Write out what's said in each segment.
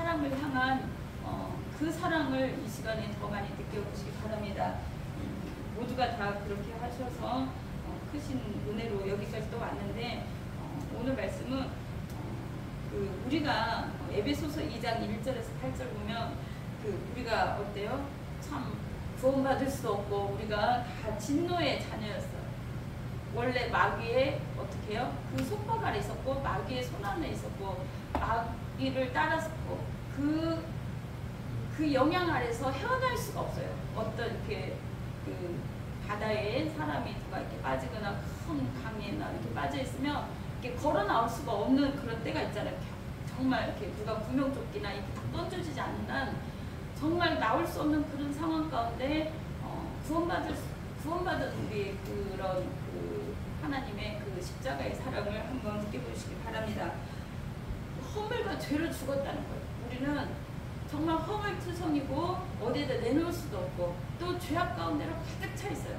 사람을 향한 그 사랑을 이 시간에 더 많이 느껴보시기 바랍니다. 모두가 다 그렇게 하셔서 크신 은혜로 여기까지 또 왔는데 오늘 말씀은 우리가 에베소서 2장 1절에서 8절 보면 우리가 어때요? 참 구원받을 수도 없고 우리가 다 진노의 자녀였어요. 원래 마귀의 어떻게 해요? 그 속박 아래 있었고 마귀의 손 안에 있었고 마귀를 따랐었고 그 영향 아래서 헤어날 수가 없어요. 어떤 이렇게 바다에 사람이 누가 이렇게 빠지거나 큰 강에나 이렇게 빠져 있으면 이렇게 걸어 나올 수가 없는 그런 때가 있잖아요. 정말 이렇게 누가 구명조끼나 이렇게 딱 던져주지 않는 한 정말 나올 수 없는 그런 상황 가운데 구원받은 우리 그런 하나님의 그 십자가의 사랑을 한번 느껴보시기 바랍니다. 허물과 죄로 죽었다는 거예요. 우리는 정말 허물투성이고 어디에다 내놓을 수도 없고 또 죄악 가운데로 가득 차 있어요.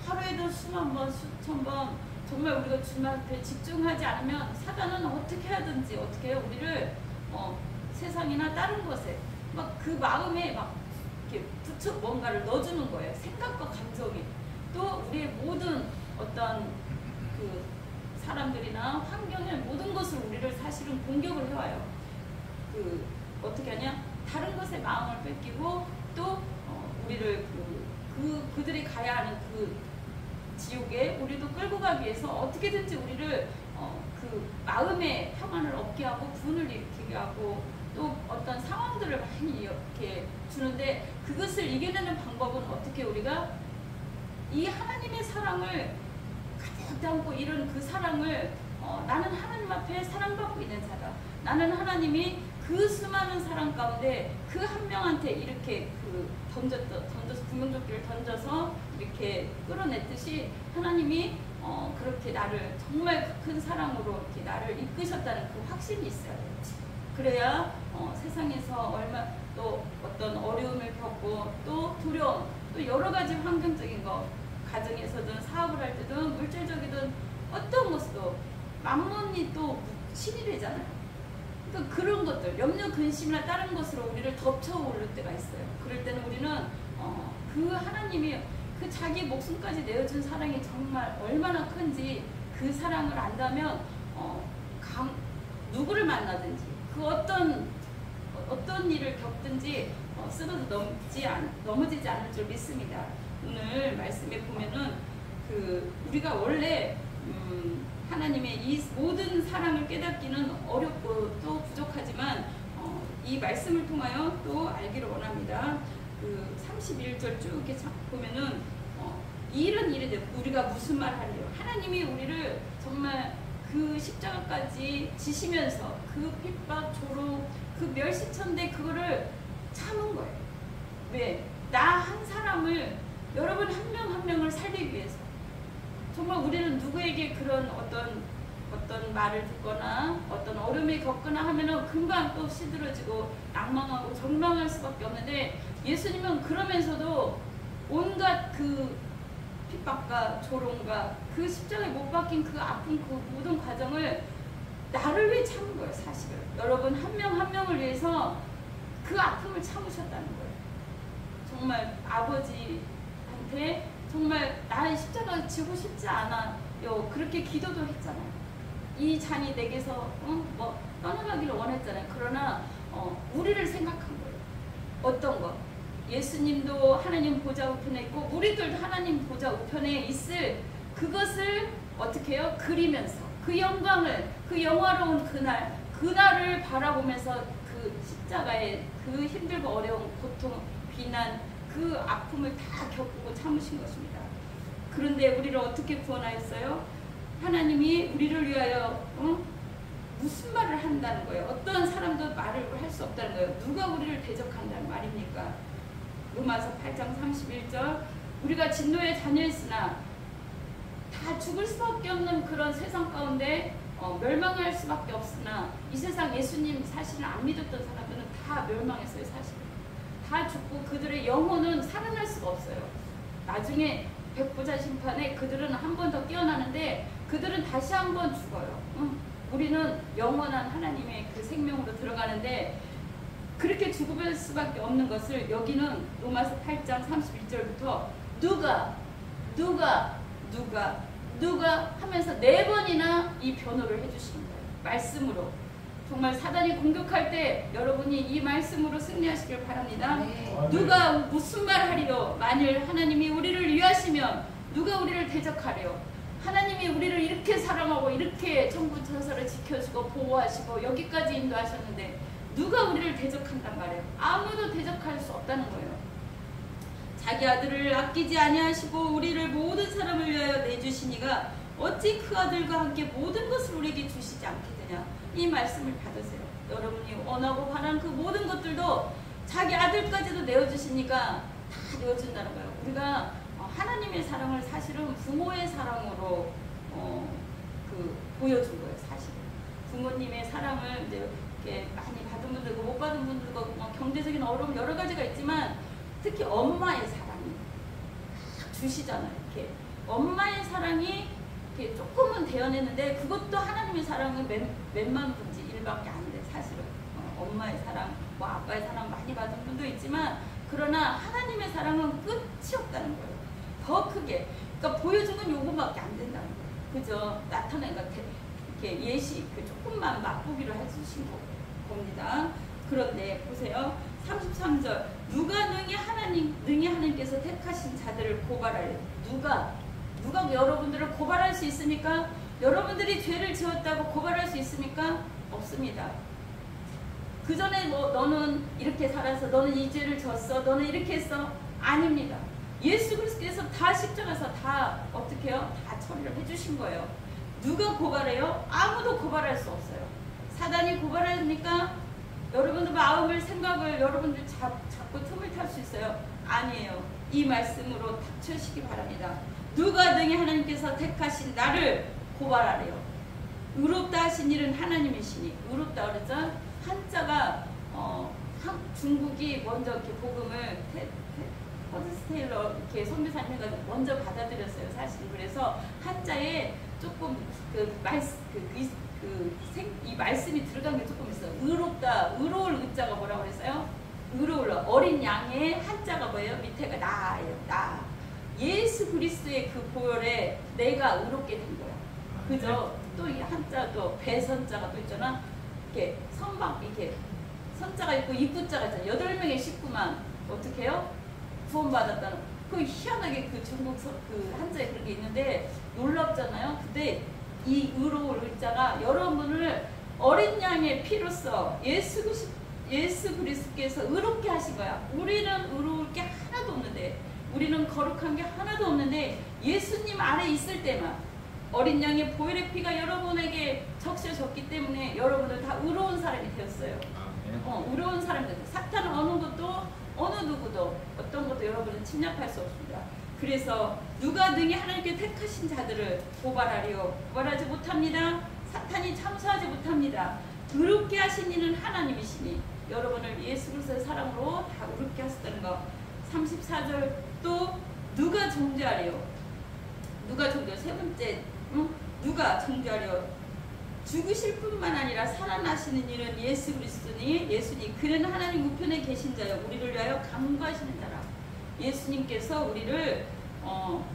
하루에도 수만 번, 수천 번 정말 우리가 주님 앞에 집중하지 않으면 사단은 어떻게 하든지 어떻게 해요? 우리를 세상이나 다른 것에 막 그 마음에 막 이렇게 붙여 뭔가를 넣어주는 거예요. 생각과 감정이. 또 우리의 모든 어떤 그 사람들이나 환경의 모든 것을 우리를 사실은 공격을 해와요. 어떻게 하냐? 다른 것에 마음을 뺏기고 또 우리를 그들이 가야 하는 그 지옥에 우리도 끌고 가기 위해서 어떻게든지 우리를 그 마음의 평안을 얻게 하고 분을 일으키게 하고 또 어떤 상황들을 많이 이렇게 주는데 그것을 이겨내는 방법은 어떻게 우리가 이 하나님의 사랑을 가득 담고 이런 그 사랑을 나는 하나님 앞에 사랑받고 있는 자다. 나는 하나님이 그 수많은 사랑 가운데 그 한 명한테 이렇게 던져서 구명조끼를 던져서 이렇게 끌어냈듯이 하나님이 그렇게 나를 정말 큰 사랑으로 이렇게 나를 이끄셨다는 그 확신이 있어야 돼요. 그래야 세상에서 또 어떤 어려움을 겪고 또 두려움 또 여러 가지 환경적인 거 가정에서든 사업을 할 때든 물질적이든 어떤 것도 만몬이 또 신이 되잖아요. 그러니까 그런 것들 염려 근심이나 다른 것으로 우리를 덮쳐오를 때가 있어요. 그럴 때는 우리는 그 하나님이 그 자기 목숨까지 내어준 사랑이 정말 얼마나 큰지 그 사랑을 안다면 누구를 만나든지 그 어떤 일을 겪든지 쓰러져 넘어지지 않을 줄 믿습니다. 오늘 말씀에 보면은 우리가 원래 하나님의 이 모든 사랑을 깨닫기는 어렵고 또 부족하지만 이 말씀을 통하여 또 알기를 원합니다. 31절 쭉 이렇게 보면은 이런 일에 대해 우리가 무슨 말 하래요? 하나님이 우리를 정말 그 십자가까지 지시면서 그 핍박, 조롱, 그 멸시천대 그거를 참은 거예요. 왜? 나 한 사람을 여러분 한 명 한 명을 살리기 위해서 정말 우리는 누구에게 그런 어떤 말을 듣거나 어떤 어려움을 겪거나 하면은 금방 또 시들어지고 낭망하고 절망할 수밖에 없는데 예수님은 그러면서도 온갖 그 핍박과 조롱과 그 십자가에 못 박힌 그 아픈 그 모든 과정을 나를 위해 참은 거예요. 사실은 여러분 한 명 한 명을 위해서 그 아픔을 참으셨다는 거예요. 정말 아버지한테 정말 나의 십자가 지고 싶지 않아요. 그렇게 기도도 했잖아요. 이 잔이 내게서 떠나가기를 원했잖아요. 그러나 우리를 생각한 거예요. 어떤 거? 예수님도 하나님 보좌 우편에 있고 우리들도 하나님 보좌 우편에 있을 그것을 어떻게 해요? 그리면서 그 영광을 그 영화로운 그날을 바라보면서 그 십자가의 그 힘들고 어려운 고통, 비난 그 아픔을 다 겪고 참으신 것입니다. 그런데 우리를 어떻게 구원하였어요? 하나님이 우리를 위하여 무슨 말을 한다는 거예요? 어떤 사람도 말을 할 수 없다는 거예요. 누가 우리를 대적한다는 말입니까? 로마서 8장 31절 우리가 진노의 자녀였으나 다 죽을 수밖에 없는 그런 세상 가운데 멸망할 수밖에 없으나 이 세상 예수님 사실은 안 믿었던 사람들은 다 멸망했어요. 사실은 다 죽고 그들의 영혼은 살아날 수가 없어요. 나중에 백보자 심판에 그들은 한 번 더 깨어나는데 그들은 다시 한 번 죽어요. 우리는 영원한 하나님의 그 생명으로 들어가는데 그렇게 죽을 수밖에 없는 것을 여기는 로마서 8장 31절부터 누가 하면서 4번이나 이 변호를 해주시는 거예요. 말씀으로. 정말 사단이 공격할 때 여러분이 이 말씀으로 승리하시길 바랍니다. 네. 누가 무슨 말 하리요? 만일 하나님이 우리를 위하시면 누가 우리를 대적하리요? 하나님이 우리를 이렇게 사랑하고 이렇게 천군 천사를 지켜주고 보호하시고 여기까지 인도하셨는데 누가 우리를 대적한단 말이에요. 아무도 대적할 수 없다는 거예요. 자기 아들을 아끼지 아니하시고 우리를 모든 사람을 위하여 내주시니가 어찌 그 아들과 함께 모든 것을 우리에게 주시지 않겠느냐. 이 말씀을 받으세요. 여러분이 원하고 바라는 그 모든 것들도 자기 아들까지도 내어주시니까 다 내어준다는 거예요. 우리가 하나님의 사랑을 사실은 부모의 사랑으로 보여준 거예요. 사실은 부모님의 사랑을 이제 이렇게 많이 받은 분들과 못 받은 분들과 경제적인 어려움 여러 가지가 있지만 특히 엄마의 사랑이 주시잖아요. 이렇게 엄마의 사랑이 이렇게 조금은 대연했는데 그것도 하나님의 사랑은 몇만 분지 1밖에 안 돼. 사실은 엄마의 사랑, 뭐 아빠의 사랑 많이 받은 분도 있지만 그러나 하나님의 사랑은 끝이 없다는 거예요. 더 크게. 그러니까 보여준 건 요거밖에 안 된다는 거예요. 그죠? 나타낸 것 이렇게 예시 조금만 맛보기로 해주신 겁니다. 그런데 보세요. 33절 누가 능히 하나님께서 택하신 자들을 고발하려. 누가 여러분들을 고발할 수 있습니까? 여러분들이 죄를 지었다고 고발할 수 있습니까? 없습니다. 그 전에 뭐 너는 이렇게 살아서 너는 이 죄를 졌어 너는 이렇게 했어 아닙니다. 예수 그리스도께서 다 십자가에서 다 어떻게 해요? 다 처리를 해주신 거예요. 누가 고발해요? 아무도 고발할 수 없어요. 사단이 고발합니까? 여러분들 마음을 생각을 여러분들 자꾸 틈을 탈 수 있어요. 아니에요. 이 말씀으로 닥쳐시기 바랍니다. 누가 능히 하나님께서 택하신 나를 고발하래요. 의롭다 하신 일은 하나님이시니. 의롭다 그러죠? 한자가 중국이 먼저 이렇게 복음을 허드스테일러 이렇게 선교사님가 먼저 받아들였어요. 사실 그래서 한자에 조금 이 말씀이 들어간 게 조금 있어요. 의롭다, 의로울 의자가 뭐라고 그랬어요? 의로울 어린 양의 한자가 뭐예요? 밑에가 나예요. 나. 예수 그리스도의 그 보혈에 내가 의롭게 된 거야. 그죠? 또 이 한자도 배선자가 또 있잖아. 이렇게 선박 이렇게 선자가 있고 입구자가 있잖아. 8명의 식구만 어떻게 해요? 구원받았다는. 그 희한하게 그 중국 그 한자에 그런 게 있는데 놀랍잖아요. 근데 이 의로울 의자가 여러분을 어린 양의 피로써 예수 그리스도께서 의롭게 하신 거야. 우리는 의로울 게 하나도 없는데, 우리는 거룩한 게 하나도 없는데 예수님 안에 있을 때만 어린 양의 보혈의 피가 여러분에게 적셔졌기 때문에 여러분은 다 의로운 사람이 되었어요. 의로운 사람이 되었어요. 사탄은 어느 누구도 어떤 것도 여러분은 침략할 수 없습니다. 그래서 누가 능히 하나님께 택하신 자들을 고발하리요? 고발하지 못합니다. 사탄이 참수하지 못합니다. 의롭게 하신 이는 하나님이시니 여러분을 예수 그리스도의 사랑으로 다 의롭게 하셨다는 거. 34절 또 누가 정죄하리요? 누가 정죄? 세 번째 누가 정죄하리요? 죽으실 뿐만 아니라 살아나시는 이는 예수 그리스도니 예수님 그는 하나님 우편에 계신 자여 우리를 위하여 간구하시는 자라. 예수님께서 우리를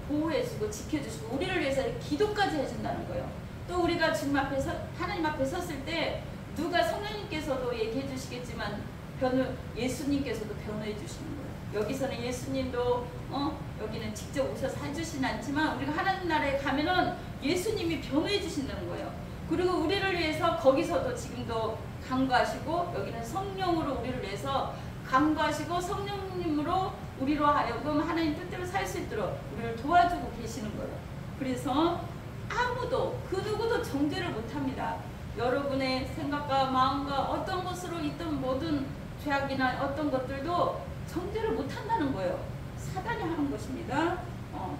보호해주고 지켜주시고 우리를 위해서 기도까지 해준다는 거예요. 또 우리가 주님 앞에서 하나님 앞에 섰을 때 누가 성령님께서도 얘기해 주시겠지만 예수님께서도 변호해 주시는 거예요. 여기서는 예수님도 여기는 직접 오셔서 해주시진 않지만 우리가 하나님 나라에 가면은 예수님이 변호해 주신다는 거예요. 그리고 우리를 위해서 거기서도 지금도 간구하시고 여기는 성령으로 우리를 위해서 간구하시고 성령님으로 우리로 하여금 하나님 뜻대로 살 수 있도록 우리를 도와주고 계시는 거예요. 그래서 아무도 그 누구도 정죄를 못합니다. 여러분의 생각과 마음과 어떤 것으로 있던 모든 죄악이나 어떤 것들도 정죄를 못한다는 거예요. 사단이 하는 것입니다.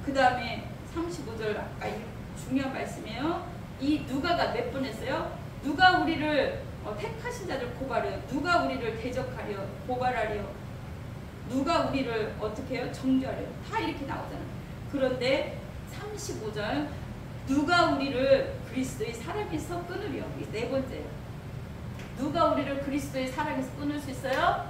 그 다음에 35절 아까 중요한 말씀이에요. 이 누가가 몇 번 했어요? 누가 우리를 택하신 자들 고발해요. 누가 우리를 대적하려 고발하려. 누가 우리를 어떻게 해요? 정죄하려. 다 이렇게 나오잖아요. 그런데 35절 누가 우리를 그리스도의 사랑에서 끊으려. 이게 네 번째예요. 누가 우리를 그리스도의 사랑에서 끊을 수 있어요?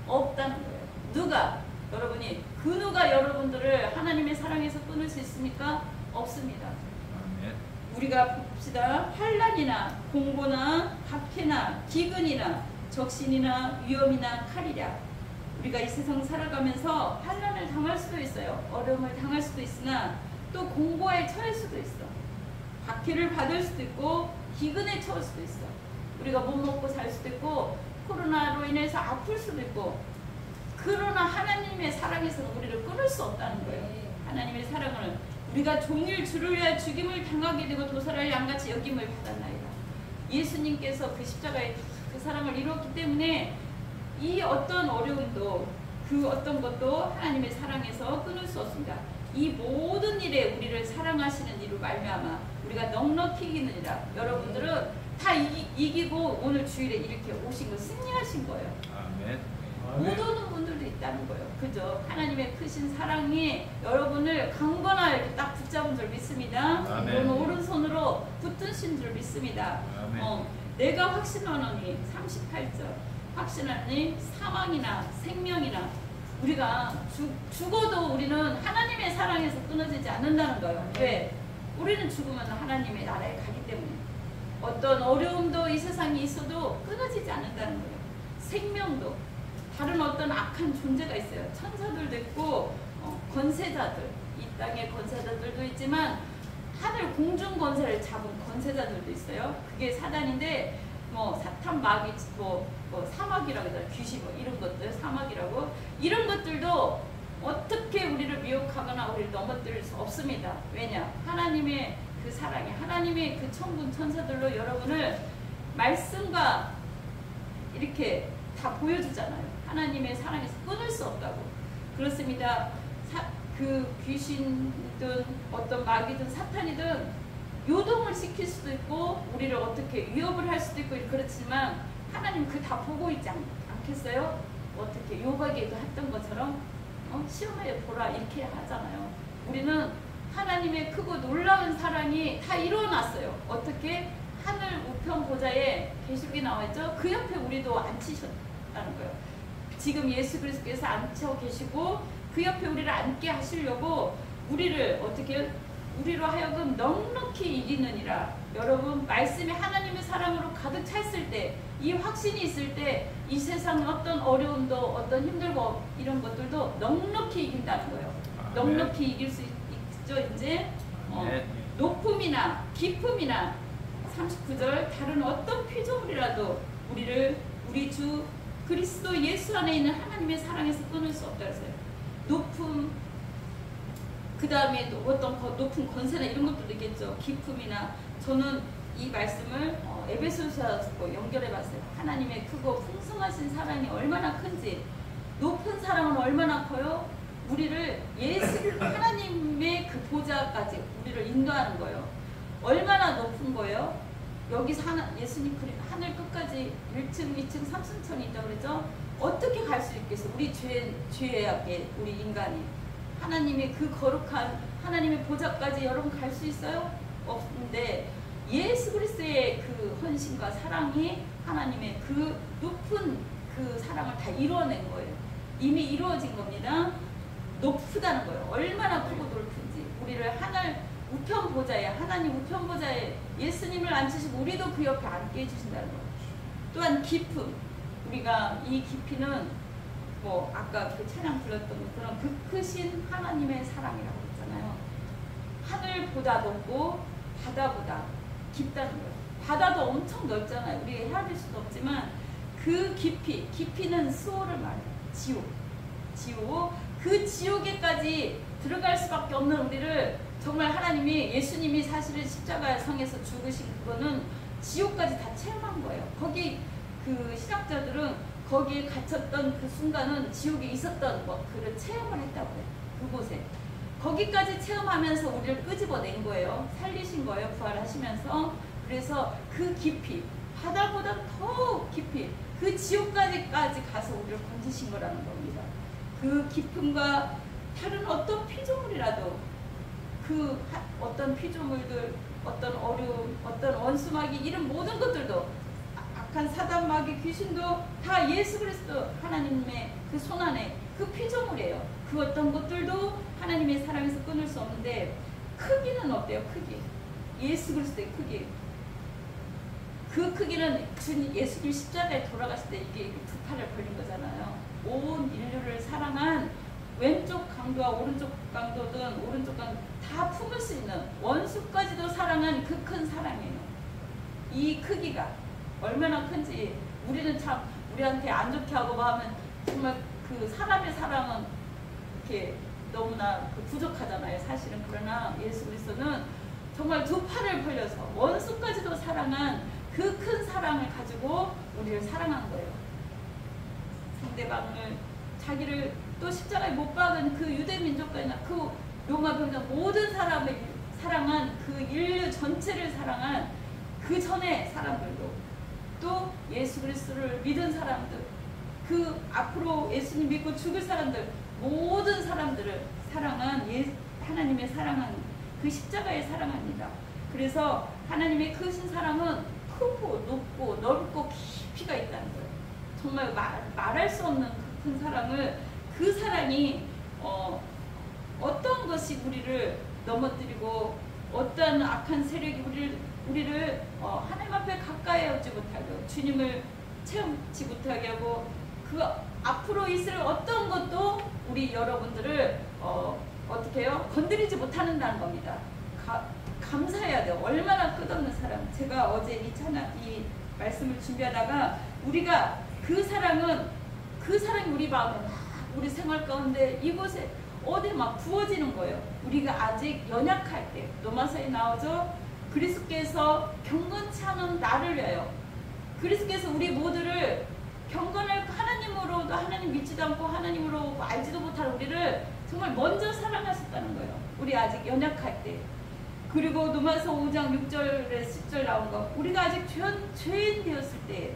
없다는 거예요. 누가? 여러분이 그 누가 여러분들을 하나님의 사랑에서 끊을 수 있습니까? 없습니다. 우리가 봅시다. 환난이나 공고나 박해나 기근이나 적신이나 위험이나 칼이랴. 우리가 이 세상 살아가면서 환난을 당할 수도 있어요. 어려움을 당할 수도 있으나 또 공고에 처할 수도 있어. 박해를 받을 수도 있고 기근에 처할 수도 있어. 우리가 못 먹고 살 수도 있고 코로나로 인해서 아플 수도 있고. 그러나 하나님의 사랑에서는 우리를 끊을 수 없다는 거예요. 하나님의 사랑을 우리가 종일 주를 위하여 죽임을 당하게 되고 도살할 양같이 여김을 받았나이다. 예수님께서 그 십자가에 그 사랑을 이루었기 때문에 이 어떤 어려움도 그 어떤 것도 하나님의 사랑에서 끊을 수 없습니다. 이 모든 일에 우리를 사랑하시는 이로 말미암아 우리가 넉넉히 이기느니라. 여러분들은 다 이기고 오늘 주일에 이렇게 오신 거 승리하신 거예요. 아멘. 못 오는 분들도 있다는 거예요. 그죠? 하나님의 크신 사랑이 여러분을 강건하게 이렇게 딱 붙잡은 줄 믿습니다. 여러분 오른손으로 붙드신 줄 믿습니다. 내가 확신하노니 38절 확신하니 사망이나 생명이나 우리가 죽어도 우리는 하나님의 사랑에서 끊어지지 않는다는 거예요. 왜? 우리는 죽으면 하나님의 나라에 가기 때문에 어떤 어려움도 이 세상에 있어도 끊어지지 않는다는 거예요. 생명도 다른 어떤 악한 존재가 있어요. 천사들도 있고 권세자들, 이 땅의 권세자들도 있지만 하늘 공중 권세를 잡은 권세자들도 있어요. 그게 사단인데 뭐 사탄 마귀 뭐 사막이라고 해서 귀신 뭐 이런 것들 사막이라고 이런 것들도 어떻게 우리를 미혹하거나 우리를 넘어뜨릴 수 없습니다. 왜냐? 하나님의 그 사랑이 하나님의 그 천군 천사들로 여러분을 말씀과 이렇게 다 보여주잖아요. 하나님의 사랑에서 끊을 수 없다고. 그렇습니다. 그 귀신이든 어떤 마귀든 사탄이든 요동을 시킬 수도 있고 우리를 어떻게 위협을 할 수도 있고 그렇지만 하나님 그 다 보고 있지 않겠어요? 어떻게 요박에도 했던 것처럼 시험하여 보라 이렇게 하잖아요. 우리는 하나님의 크고 놀라운 사랑이 다 이루어놨어요. 어떻게? 하늘 우편 보좌에 계시록에 나와있죠? 그 옆에 우리도 앉히셨다는 거예요. 지금 예수 그리스도께서 앉혀 계시고 그 옆에 우리를 앉게 하시려고 우리를 어떻게 우리로 하여금 넉넉히 이기느니라. 여러분 말씀이 하나님의 사랑으로 가득 찼을 때 이 확신이 있을 때 이 세상 어떤 어려움도 어떤 힘들고 이런 것들도 넉넉히 이긴다는 거예요. 넉넉히 이길 수 있죠. 이제 높음이나 깊음이나 39절 다른 어떤 피조물이라도 우리 주 그리스도 예수 안에 있는 하나님의 사랑에서 끊을 수 없다 그랬어요. 높음 그 다음에 어떤 높은 권세나 이런 것들도 있겠죠. 깊음이나 저는 이 말씀을 에베소서와 연결해 봤어요. 하나님의 크고 풍성하신 사랑이 얼마나 큰지 높은 사랑은 얼마나 커요? 우리를 하나님의 그 보좌까지 우리를 인도하는 거예요. 얼마나 높은 거예요? 여기서 예수님 하늘 끝까지 1층, 2층, 3층천이 있다고 그랬죠? 어떻게 갈 수 있겠어? 우리 죄악에 우리 인간이 하나님의 그 거룩한 하나님의 보좌까지 여러분 갈 수 있어요? 없는데 예수 그리스도의 그 헌신과 사랑이 하나님의 그 높은 그 사랑을 다 이루어낸 거예요. 이미 이루어진 겁니다. 높다는 거예요. 얼마나 크고 높은지 우리를 하늘 우편 보좌에 하나님 우편 보좌에 예수님을 앉히시고 우리도 그 옆에 앉게 해주신다는 거예요. 또한 깊음 우리가 이 깊이는 뭐 아까 그 찬양 불렀던 그런 그 크신 하나님의 사랑이라고 했잖아요. 하늘보다 높고 바다보다 깊다는 거예요. 바다도 엄청 넓잖아요. 우리가 헤아릴 수도 없지만 그 깊이는 수호를 말해요. 지옥 그 지옥에까지 들어갈 수밖에 없는 우리를 정말 하나님이 예수님이 사실은 십자가 성에서 죽으신 그거는 지옥까지 다 체험한 거예요. 거기 그 신학자들은 거기에 갇혔던 그 순간은 지옥에 있었던 그를 체험을 했다고 해요. 그곳에 거기까지 체험하면서 우리를 끄집어낸 거예요. 살리신 거예요. 부활하시면서. 그래서 그 깊이 바다보다 더 깊이 그 지옥까지 가서 우리를 건지신 거라는 겁니다. 그 깊음과 다른 어떤 피조물이라도 그 어떤 피조물들 어떤 어려움 어떤 원수마귀 이런 모든 것들도 악한 사단 마귀 귀신도 다 예수 그리스도 하나님의 그 손안에 그 피조물이에요. 그 어떤 것들도 하나님의 사랑에서 끊을 수 없는데 크기는 어때요? 크기. 예수 그리스도의 크기. 그 크기는 예수님 십자가에 돌아가실 때 이게 두 팔을 벌린 거잖아요. 온 인류를 사랑한 왼쪽 강도와 오른쪽 강도든 오른쪽 강도 다 품을 수 있는 원수까지도 사랑한 그 큰 사랑이에요. 이 크기가 얼마나 큰지 우리는 참 우리한테 안 좋게 하고 하면 정말 그 사람의 사랑은 이렇게 너무나 그 부족하잖아요. 사실은. 그러나 예수 그리스도는 정말 두 팔을 벌려서 원수까지도 사랑한 그 큰 사랑을 가지고 우리를 사랑한 거예요. 상대방을 자기를 또 십자가에 못 박은 그 유대 민족과나 그 로마 병장 모든 사람을 사랑한 그 인류 전체를 사랑한 그 전에 사람들도 또 예수 그리스도를 믿은 사람들 그 앞으로 예수님 믿고 죽을 사람들 모든 사람들을 사랑한 하나님의 사랑한 그 십자가의 사랑합니다. 그래서 하나님의 크신 사랑은 크고 높고 넓고 깊이가 있다는 거예요. 정말 말할 수 없는 그 큰 사랑을 그 사랑이 어떤 것이 우리를 넘어뜨리고 어떤 악한 세력이 우리를 하나님 앞에 가까이 오지 못하게 주님을 체험치 못하게 하고 그 앞으로 있을 어떤 것도 우리 여러분들을 어떻게 해요? 건드리지 못하는다는 겁니다. 감사해야 돼요. 얼마나 끝없는 사랑. 제가 어제 이 말씀을 준비하다가 우리가 그 사랑이 우리 마음에 우리 생활 가운데 이곳에 어디 막 부어지는 거예요. 우리가 아직 연약할 때 로마서에 나오죠. 그리스도께서 경건치 않은 나를 위하여 그리스도께서 우리 모두를 경건을 하나님으로도 하나님 믿지도 않고 하나님으로 알지도 못할 우리를 정말 먼저 사랑하셨다는 거예요. 우리 아직 연약할 때. 그리고 로마서 5장 6절에 10절 나온 거 우리가 아직 죄인 되었을 때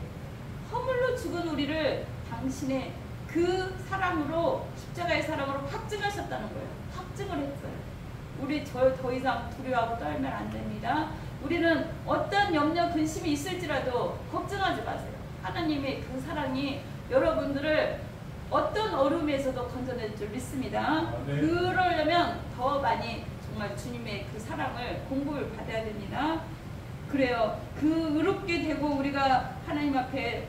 허물로 죽은 우리를 당신의 그 사랑으로 십자가의 사랑으로 확증하셨다는 거예요. 확증을 했어요. 우리 더 이상 두려워하고 떨면 안 됩니다. 우리는 어떤 염려 근심이 있을지라도 걱정하지 마세요. 하나님의 그 사랑이 여러분들을 어떤 어려움에서도 건져낼 줄 믿습니다. 그러려면 더 많이 정말 주님의 그 사랑을 공부를 받아야 됩니다. 그래요. 그 의롭게 되고 우리가 하나님 앞에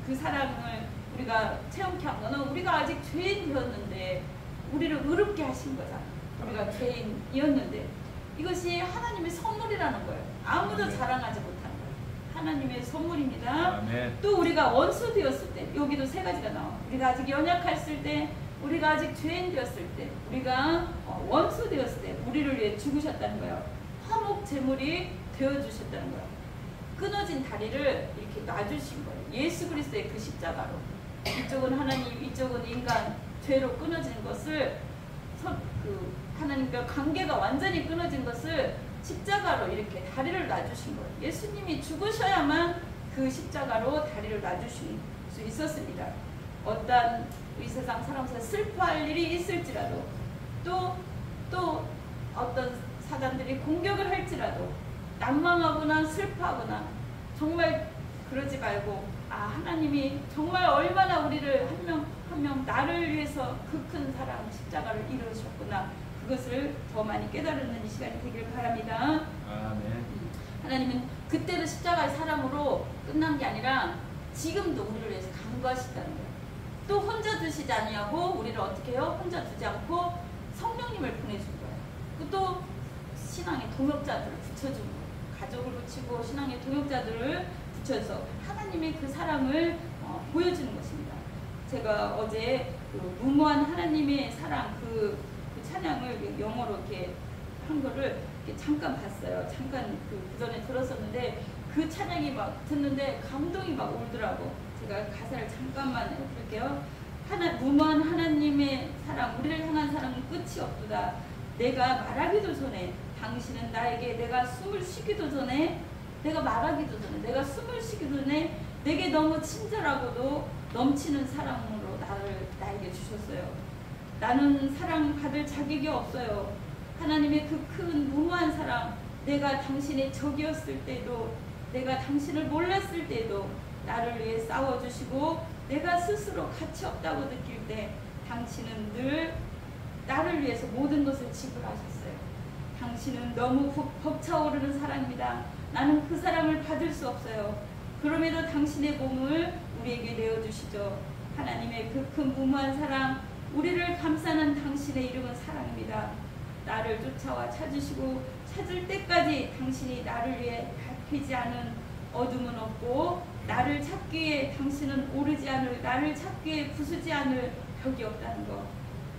그 사랑을 우리가 체험케 한 거는 우리가 아직 죄인 되었는데 우리를 의롭게 하신 거잖아. 우리가 죄인이었는데 이것이 하나님의 선물이라는 거예요. 아무도 자랑하지 못한 거예요. 하나님의 선물입니다. 아멘. 또 우리가 원수 되었을 때 여기도 세 가지가 나와. 우리가 아직 연약했을 때 우리가 아직 죄인 되었을 때 우리가 원수 되었을 때 우리를 위해 죽으셨다는 거예요. 화목 제물이 되어주셨다는 거예요. 끊어진 다리를 이렇게 놔주신 거예요. 예수 그리스도의 그 십자가로. 이쪽은 하나님, 이쪽은 인간, 죄로 끊어진 것을 하나님과 관계가 완전히 끊어진 것을 십자가로 이렇게 다리를 놔주신 거예요. 예수님이 죽으셔야만 그 십자가로 다리를 놔주실 수 있었습니다. 어떤 이 세상 사람들 슬퍼할 일이 있을지라도 또 어떤 사단들이 공격을 할지라도 난망하거나 슬퍼하거나 정말 그러지 말고 하나님이 정말 얼마나 우리를 한 명 한 명 나를 위해서 그 큰 사랑 십자가를 이루셨구나. 그것을 더 많이 깨달는 이 시간이 되길 바랍니다. 아멘. 하나님은 그때도 십자가의 사랑으로 끝난 게 아니라 지금도 우리를 위해서 간구하신다는 거예요. 또 혼자 두시지 아니하고 우리를 어떻게 해요? 혼자 두지 않고 성령님을 보내준 거예요. 또 신앙의 동역자들을 붙여준 거예요. 가족을 붙이고 신앙의 동역자들을 붙여서 하나님의 그 사랑을 보여주는 것입니다. 제가 어제 그 무모한 하나님의 사랑 그 찬양을 영어로 이렇게 한 거를 이렇게 잠깐 봤어요. 잠깐 그 전에 들었었는데 그 찬양이 막 듣는데 감동이 막 오더라고. 제가 가사를 잠깐만 해볼게요. 무모한 하나님의 사랑, 우리를 향한 사랑은 끝이 없도다. 내가 말하기도 전에 당신은 나에게 내가 숨을 쉬기도 전에 내가 말하기도 전에 내가 숨을 쉬기도 전에 내게 너무 친절하고도 넘치는 사랑으로 나에게 주셨어요. 나는 사랑받을 자격이 없어요. 하나님의 그 큰 무모한 사랑, 내가 당신의 적이었을 때도 내가 당신을 몰랐을 때도 나를 위해 싸워주시고 내가 스스로 가치 없다고 느낄 때 당신은 늘 나를 위해서 모든 것을 지불하셨어요. 당신은 너무 벅차오르는 사랑입니다. 나는 그 사랑을 받을 수 없어요. 그럼에도 당신의 몸을 우리에게 내어주시죠. 하나님의 그 큰 무모한 사랑, 우리를 감싸는 당신의 이름은 사랑입니다. 나를 쫓아와 찾으시고 찾을 때까지 당신이 나를 위해 밟히지 않은 어둠은 없고 나를 찾기에 당신은 오르지 않을, 나를 찾기에 부수지 않을 벽이 없다는 것.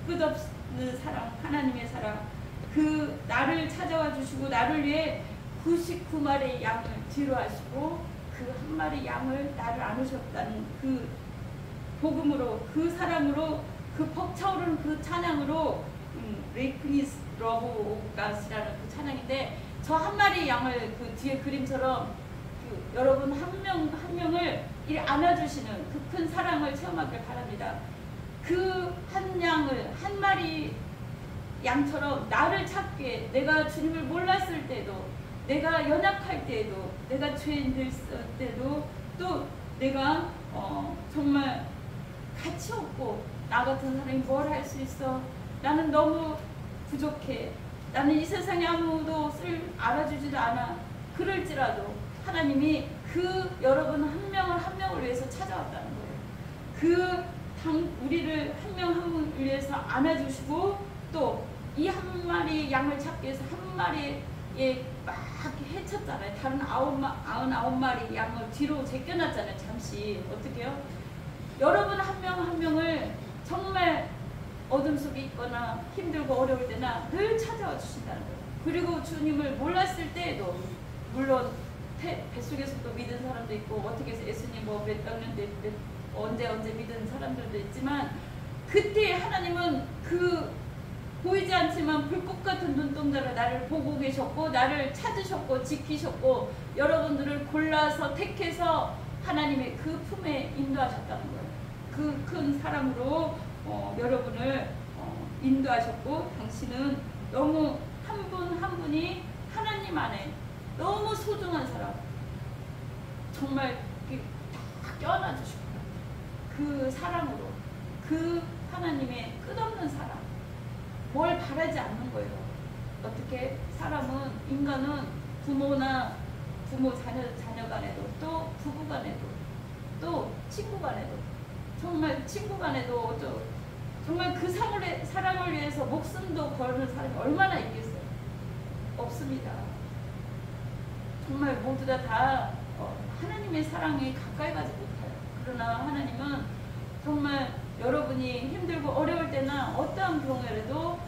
끝없는 사랑, 하나님의 사랑, 그 나를 찾아와 주시고 나를 위해 99마리의 양을 뒤로 하시고 그 한 마리 양을 나를 안으셨다는 그 복음으로, 그 사랑으로, 그 벅차오르는 그 찬양으로 레이크니스 러브 오브 갓이라는 그 찬양인데, 저 한 마리 양을 그 뒤에 그림처럼 그 여러분 한 명을 이렇게 안아주시는 그 큰 사랑을 체험하길 바랍니다. 그 한 양을 한 마리 양처럼 나를 찾기에, 내가 주님을 몰랐을 때도, 내가 연약할 때에도, 내가 죄인 될 때도, 또 내가 정말 가치 없고 나 같은 사람이 뭘 할 수 있어, 나는 너무 부족해, 나는 이 세상에 아무도 알아주지도 않아, 그럴지라도 하나님이 그 여러분 한 명을 위해서 찾아왔다는 거예요. 우리를 한 명 한 명 위해서 안아주시고, 또 이 한 마리 양을 찾기 위해서 한 마리에 막 헤쳤잖아요. 다른 99마리 양을 뒤로 제껴놨잖아요. 잠시. 어떻게요? 여러분 한 명 한 명을 정말 어둠 속에 있거나 힘들고 어려울 때나 늘 찾아와 주신다는 거예요. 그리고 주님을 몰랐을 때에도, 물론 뱃속에서도 믿은 사람도 있고, 어떻게 해서 예수님 몇 년 때 언제 믿은 사람들도 있지만, 그때 하나님은 그 보이지 않지만 불꽃 같은 눈동자로 나를 보고 계셨고, 나를 찾으셨고 지키셨고, 여러분들을 골라서 택해서 하나님의 그 품에 인도하셨다는 거예요. 그 큰 사랑으로 여러분을 인도하셨고, 당신은 너무 한 분 한 분이 하나님 안에 너무 소중한 사람, 정말 다 껴안아주시고, 그 사랑으로, 그 하나님의 끝없는 사랑, 뭘 바라지 않는 거예요. 어떻게? 사람은, 인간은 부모 자녀 간에도, 또 부부 간에도, 또 친구 간에도, 정말 친구 간에도 정말 그 사랑을 위해서 목숨도 거는 사람이 얼마나 있겠어요? 없습니다. 정말 모두 다 하나님의 사랑에 가까이 가지 못해요. 그러나 하나님은 정말 여러분이 힘들고 어려울 때나 어떠한 경우에라도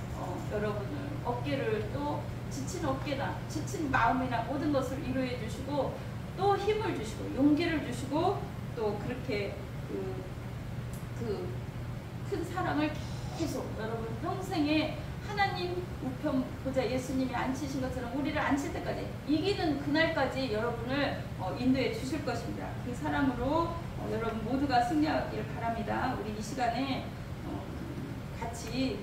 여러분을 어깨를, 또 지친 어깨나 지친 마음이나 모든 것을 위로해 주시고, 또 힘을 주시고 용기를 주시고, 또 그렇게 그 큰 사랑을 계속 여러분 평생에 하나님 우편 보좌 예수님이 앉히신 것처럼 우리를 앉힐 때까지, 이기는 그날까지 여러분을 인도해 주실 것입니다. 그 사랑으로 여러분 모두가 승리하기를 바랍니다. 우리 이 시간에 같이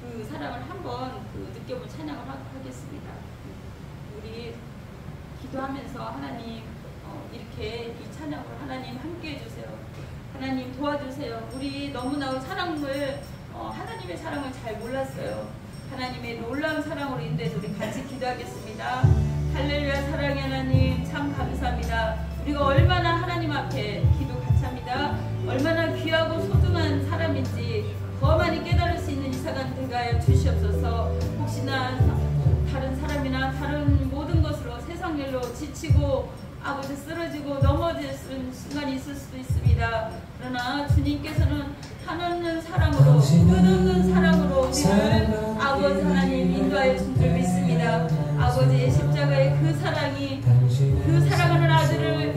그 사랑을 한번 느껴볼 찬양을 하겠습니다. 우리 기도하면서 하나님 이렇게 이 찬양으로 하나님 함께 해주세요. 하나님 도와주세요. 우리 너무나 하나님의 사랑을 잘 몰랐어요. 하나님의 놀라운 사랑으로 인도해서 우리 같이 기도하겠습니다. 할렐루야. 사랑의 하나님 참 감사합니다. 우리가 얼마나 하나님 앞에 기도 같이 합니다. 얼마나 귀하고 소중한 사람인지 더 많이 깨달을 수 있는 이 시간 되게 하여 주시옵소서. 혹시나 다른 사람이나 다른 모든 것으로 세상 일로 지치고 아버지 쓰러지고 넘어질 순간이 있을 수도 있습니다. 그러나 주님께서는 한없는 사랑으로, 끝없는 사랑으로 우리를 아버지 하나님 인도하여 준 줄 믿습니다. 아버지의 십자가의 그 사랑이, 그 사랑하는 아들을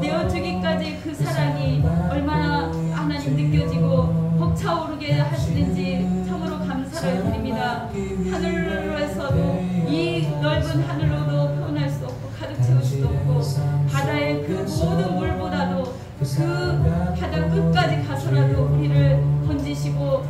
내어주기까지 그 사랑이 얼마나 하나님 느껴지고 벅차오르게 하시는지 참으로 감사를 드립니다. 하늘에서도, 이 넓은 하늘로도 표현할 수 없고 가득 채울 수도 없고, 바다의 그 모든 물보다도 그 바다 끝까지 가서라도 우리를 건지시고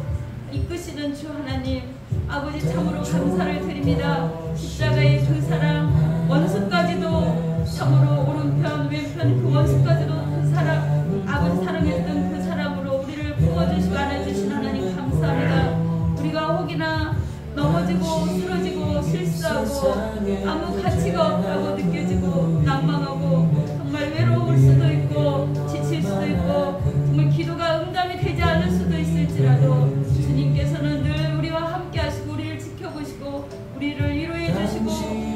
이끄시는 주 하나님 아버지 참으로 감사를 드립니다. 십자가의 그 사랑 원수까지도 참으로 오른편 왼편 그 원수까지도 그 사랑 아버지 사랑했던 그 사랑으로 우리를 품어주시고 안아주신 하나님 감사합니다. 우리가 혹이나 넘어지고 쓰러지고 실수하고 아무 가치가 없다고 느껴지고 낭망하고 정말 외로울 수도 있고 지칠 수도 있고 정말 기도가 응답이 되지 않을 수도 있을지라도 주님께서는 늘 우리와 함께 하시고 우리를 지켜보시고 우리를 위로해 주시고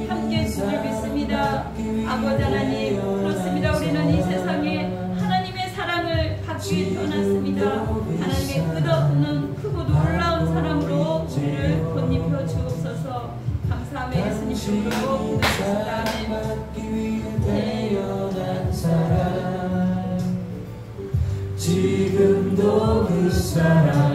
함께 해주실 줄 믿습니다. 아버지 하나님 그렇습니다. 우리는 이 세상에 하나님의 사랑을 받기 위해 태어났습니다. 하나님의 끝없는 크고 놀라운 사랑으로 우리를 덧입혀 주옵소서. 감사하며 예수님 이름으로 기도드립니다. 아멘. 지금도 그 사랑